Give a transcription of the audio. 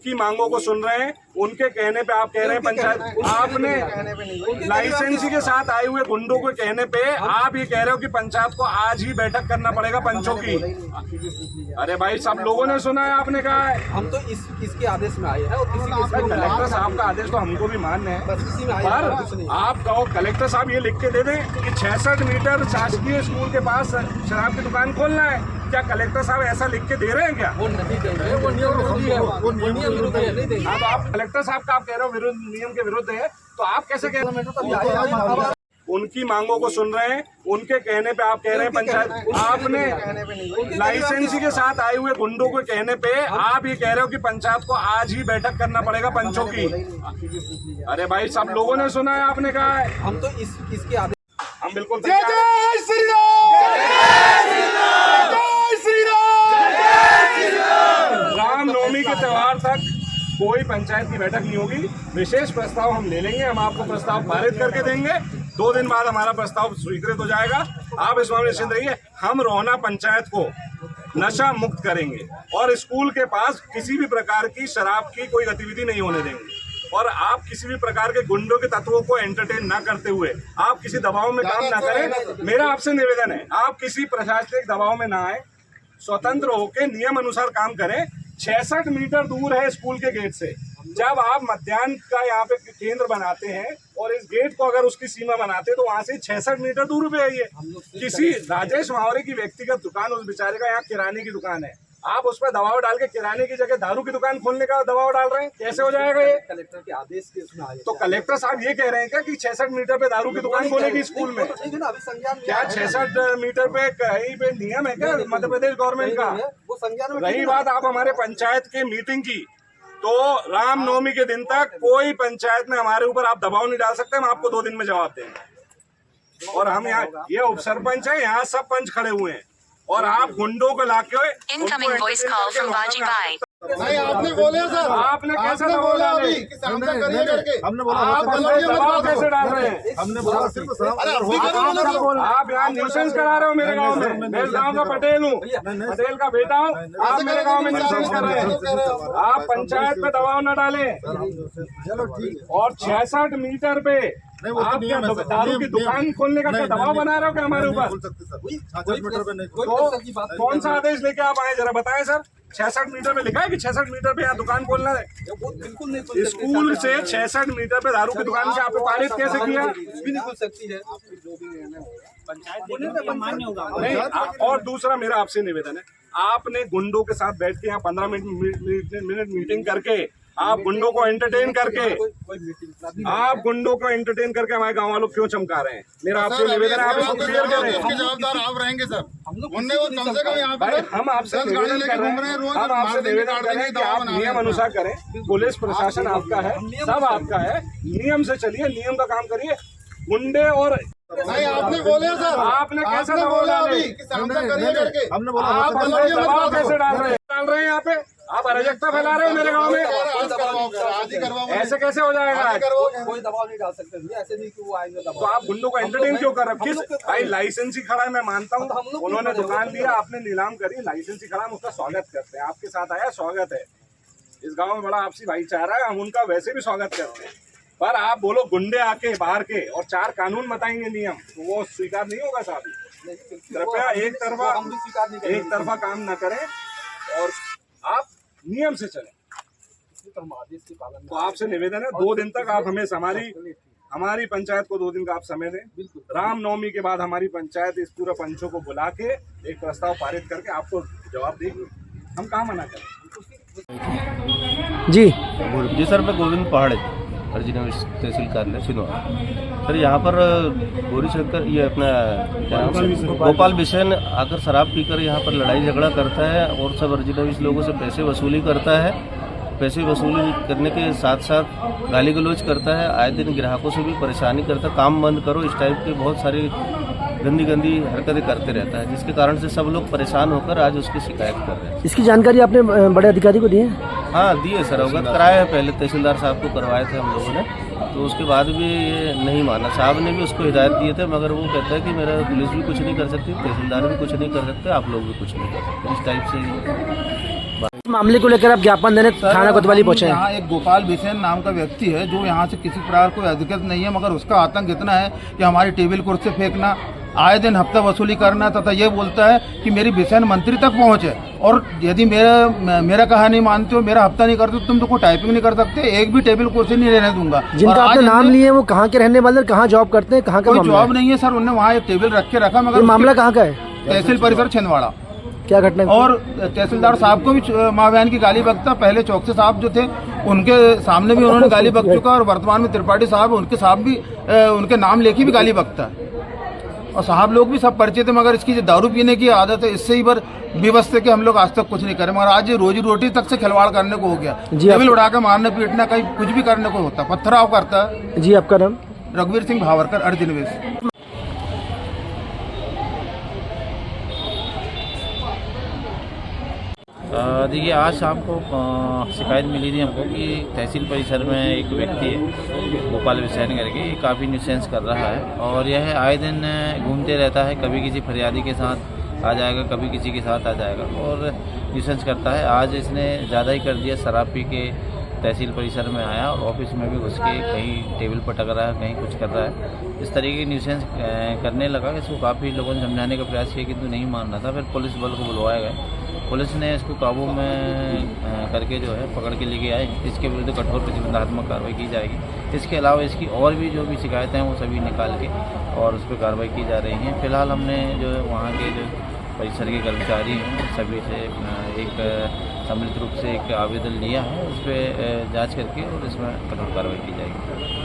उनकी मांगों को सुन रहे हैं, उनके कहने पे आप कह रहे हैं पंचायत, आपने लाइसेंसी के साथ आए हुए गुंडों के कहने पे आप ये कह रहे हो कि पंचायत को आज ही बैठक करना पड़ेगा पंचों की। अरे भाई सब लोगों ने सुना है, आपने कहा है। हम तो इसके आदेश में आए हैं और कलेक्टर साहब का आदेश तो हमको भी मान्य है, पर आप कहो कलेक्टर साहब ये लिख के दे दें कि 66 मीटर शासकीय स्कूल के पास शराब की दुकान खोलना है। क्या कलेक्टर साहब ऐसा लिख के दे रहे हैं क्या? वो नहीं देंगे, वो नियम विरोधी है, वो नियम विरोधी है, नहीं देंगे। अब आप कलेक्टर साहब का आप कह रहे हो नियम के विरुद्ध है, तो आप कैसे कह रहे हैं? उनकी मांगों को सुन रहे हैं, उनके कहने पे आप कह रहे हैं पंचायत, आपने लाइसेंसी के साथ आए हुए गुंडों के कहने पे आप ये कह रहे हो कि पंचायत को आज ही बैठक करना पड़ेगा पंचों की। अरे भाई सब लोगों ने सुना है, आपने कहा है। हम तो इसके आदेश हम बिल्कुल रामनवमी के त्योहार तक कोई पंचायत की बैठक नहीं होगी। विशेष प्रस्ताव हम ले लेंगे, हम आपको प्रस्ताव पारित करके देंगे। 2 दिन बाद हमारा प्रस्ताव स्वीकृत हो जाएगा। आप इस मामले निश्चिंत रहिए, हम रोहना पंचायत को नशा मुक्त करेंगे और स्कूल के पास किसी भी प्रकार की शराब की कोई गतिविधि नहीं होने देंगे। और आप किसी भी प्रकार के गुंडों के तत्वों को एंटरटेन ना करते हुए आप किसी दबाव में काम ना करें। मेरा आपसे निवेदन है, आप किसी प्रशासनिक दबाव में ना आए, स्वतंत्र होकर नियम अनुसार काम करें। 66 मीटर दूर है स्कूल के गेट से। जब आप मध्याह्न का यहाँ पे केंद्र बनाते हैं और इस गेट को अगर उसकी सीमा बनाते हैं तो वहां से 66 मीटर दूर पे है ये। किसी राजेश मावरे की व्यक्तिगत दुकान, उस बेचारे का यहाँ किराने की दुकान है, आप उस पर दबाव डाल के किराने की जगह दारू की दुकान खोलने का दबाव डाल रहे हैं, कैसे हो जाएगा ये? कलेक्टर के आदेश के उसमें आए। तो कलेक्टर साहब ये कह रहे हैं क्या कि 66 मीटर पे दारू की दुकान खोलेगी स्कूल में? क्या 66 मीटर पे कहीं पे नियम है क्या मध्य प्रदेश गवर्नमेंट का? वो संज्ञान में। रही बात आप हमारे पंचायत के मीटिंग की, तो रामनवमी के दिन तक कोई पंचायत में हमारे ऊपर आप दबाव नहीं डाल सकते। हम आपको 2 दिन में जवाब देंगे। और हम यहाँ ये उप सरपंच है, यहाँ सब पंच खड़े हुए हैं और आप गुंडों को लाके इनकमिंग वॉइस कॉल फ्रॉम बाजी भाई। नहीं आपने बोले सर, आपने कैसे बोला अभी कि शाम तक करिए करके? हमने बोला आप दबाव कैसे डाल रहे हैं? हमने बोला सिर्फ आप यहाँ न्यूसेंस करा रहे हो मेरे गांव में। मैं इस गांव का पटेल हूँ, पटेल का बेटा हूँ। आप मेरे गांव में न्यूसेंस कर रहे हैं। आप पंचायत पे दबाव न डालें। चलो ठीक। और 66 मीटर पे आप क्या दारू की दुकान खोलने का दबाव बना रहे हो क्या हमारे ऊपर? तो कौन सा आदेश लेके आप आए जरा बताएं सर। 66 मीटर पे लिखा है कि 66 मीटर पे यहाँ दुकान खोलना है? बिल्कुल नहीं। स्कूल से 66 मीटर पे दारू की दुकान से आपने पारित कैसे किया? भी नहीं खुल सकती है, पंचायत मान्य होगा। नहीं, और दूसरा मेरा आपसे निवेदन है, आपने गुंडों के साथ बैठ के यहाँ 15 मिनट मीटिंग करके आप गुंडों को एंटरटेन करके हमारे गाँव वालों क्यों चमका रहे हैं? मेरा आपसे निवेदन है, आप इसको क्लियर करें। जवाबदार आप रहेंगे सर। उनने वो कम से कम यहाँ पे हम आपसे निवेदन कर रहे हैं, हम आपसे निवेदन कर रहे हैं कि आप नियम अनुसार करें। पुलिस प्रशासन आपका है, सब आपका है, नियम से चलिए, नियम का काम करिए। गुंडे और नहीं आपने बोले सर, आपने कैसे बोला अभी कि शाम तक करिए करके? हमने बोला आप दबाव कैसे डाल रहे हैं यहाँ पे? आप अराजकता फैला रहे हैं मेरे गांव में। आज ही करवाओ। ऐसे कैसे हो जाएगा? कोई दबाव नहीं डाल सकते, ऐसे नहीं कि वो आएंगे दबाव। तो आप गुंडों को एंटरटेन क्यों कर रहे हैं? किस भाई लाइसेंसी खड़ा है, मैं मानता हूँ उन्होंने दुकान दिया, आपने नीलाम करी, लाइसेंसी खड़ा, हम उसका स्वागत करते हैं। आपके साथ आया, स्वागत है। इस गाँव में बड़ा आपसी भाईचारा है, हम उनका वैसे भी स्वागत करते हैं। पर आप बोलो गुंडे आके बाहर के और 4 कानून बताएंगे नियम, तो वो स्वीकार नहीं होगा साहब। कृपया एक तरफा काम न करें और आप नियम से चलें। तो आपसे निवेदन है, 2 दिन तक आप हमें हमारी पंचायत को 2 दिन का आप समय दें। रामनवमी के बाद हमारी पंचायत इस पूरे पंचों को बुला के एक प्रस्ताव पारित करके आपको जवाब देगी। हम कहाँ मना करें? जी सर, मैं गोविंद पहाड़े अर्जुन तहसील कार्यालय सिनोरा। सर यहाँ पर गौरी शंकर ये अपना गोपाल बिसेन आकर शराब पीकर यहाँ पर लड़ाई झगड़ा करता है और सब अर्जुन लोगों से पैसे वसूली करता है। पैसे वसूली करने के साथ साथ गाली गलौज करता है, आए दिन ग्राहकों से भी परेशानी करता है, काम बंद करो, इस टाइप के बहुत सारी गंदी हरकतें करते रहता है, जिसके कारण से सब लोग परेशान होकर आज उसकी शिकायत कर रहे हैं। इसकी जानकारी आपने बड़े अधिकारी को दी है? हाँ दिए सर, अवगत कराया है। पहले तहसीलदार साहब को करवाए थे हम लोगों ने, तो उसके बाद भी ये नहीं माना। साहब ने भी उसको हिदायत दिए थे, मगर वो कहता है कि मेरा पुलिस भी कुछ नहीं कर सकती, तहसीलदार भी कुछ नहीं कर सकते, आप लोग भी कुछ नहीं कर सकते, इस टाइप से मामले को लेकर आप ज्ञापन देने थाना कोतवाली पहुंचे हैं। यहाँ एक गोपाल बिसेन नाम का व्यक्ति है जो यहाँ से किसी प्रकार कोई अधिकृत नहीं है, मगर उसका आतंक इतना है कि हमारी टेबल कुर्सी फेंकना, आए दिन हफ्ता वसूली करना तथा ये बोलता है कि मेरी बिसेन मंत्री तक पहुँचे, और यदि मेरा कहा नहीं मानते हो, मेरा हफ्ता नहीं करते, तुम तो कोई टाइपिंग नहीं कर सकते, एक भी टेबल कुर्सी नहीं रहने दूंगा। जिनका आपने नाम लिए वो कहाँ के रहने वाले, कहाँ जॉब करते हैं, कहाँ का कोई मामला जॉब नहीं है सर, उन्होंने वहाँ एक टेबल रख के रखा, है? मगर ये मामला कहाँ का है? तहसील परिसर छिंदवाड़ा। क्या घटना है? और तहसीलदार साहब को भी माँ बहन की गाली बकता, पहले चौकसी साहब जो थे उनके सामने भी उन्होंने गाली बक चुका, और वर्तमान में त्रिपाठी साहब उनके साहब भी उनके नाम लेके भी गाली बकता है, और साहब लोग भी सब परिचित है। मगर इसकी जो दारू पीने की आदत है, इससे ही पर विवश थे कि हम लोग आज तक कुछ नहीं करें, मगर आज ये रोजी रोटी तक से खिलवाड़ करने को हो गया। टेबल उड़ा के मारने पीटना, कहीं कुछ भी करने को होता, पत्थराव करता है। जी आपका नाम? रघुवीर सिंह भावरकर, अर्जुनवेश। देखिए, आज शाम को शिकायत मिली थी हमको कि तहसील परिसर में एक व्यक्ति है गोपाल बिसेन करके, ये काफ़ी न्यूसेंस कर रहा है, और यह आए दिन घूमते रहता है, कभी किसी फरियादी के साथ आ जाएगा, कभी किसी के साथ आ जाएगा और न्यूसेंस करता है। आज इसने ज़्यादा ही कर दिया, शराब पी के तहसील परिसर में आया और ऑफिस में भी घुस के कहीं टेबल पर टक रहा है, कहीं कुछ कर रहा है, इस तरीके की न्यूसेंस करने लगा। इसको काफ़ी लोगों ने समझाने का प्रयास किया, किंतु नहीं मान रहा था। फिर पुलिस बल को बुलवाया गया, पुलिस ने इसको काबू में करके जो है पकड़ के लेके आए। इसके विरुद्ध कठोर प्रतिबंधात्मक कार्रवाई की जाएगी। इसके अलावा इसकी और भी जो भी शिकायतें हैं वो सभी निकाल के और उस पर कार्रवाई की जा रही हैं। फिलहाल हमने जो वहाँ के जो परिसर के कर्मचारी हैं सभी से एक सम्मिलित रूप से एक आवेदन लिया है, उस पर जाँच करके और इसमें कठोर कार्रवाई की जाएगी।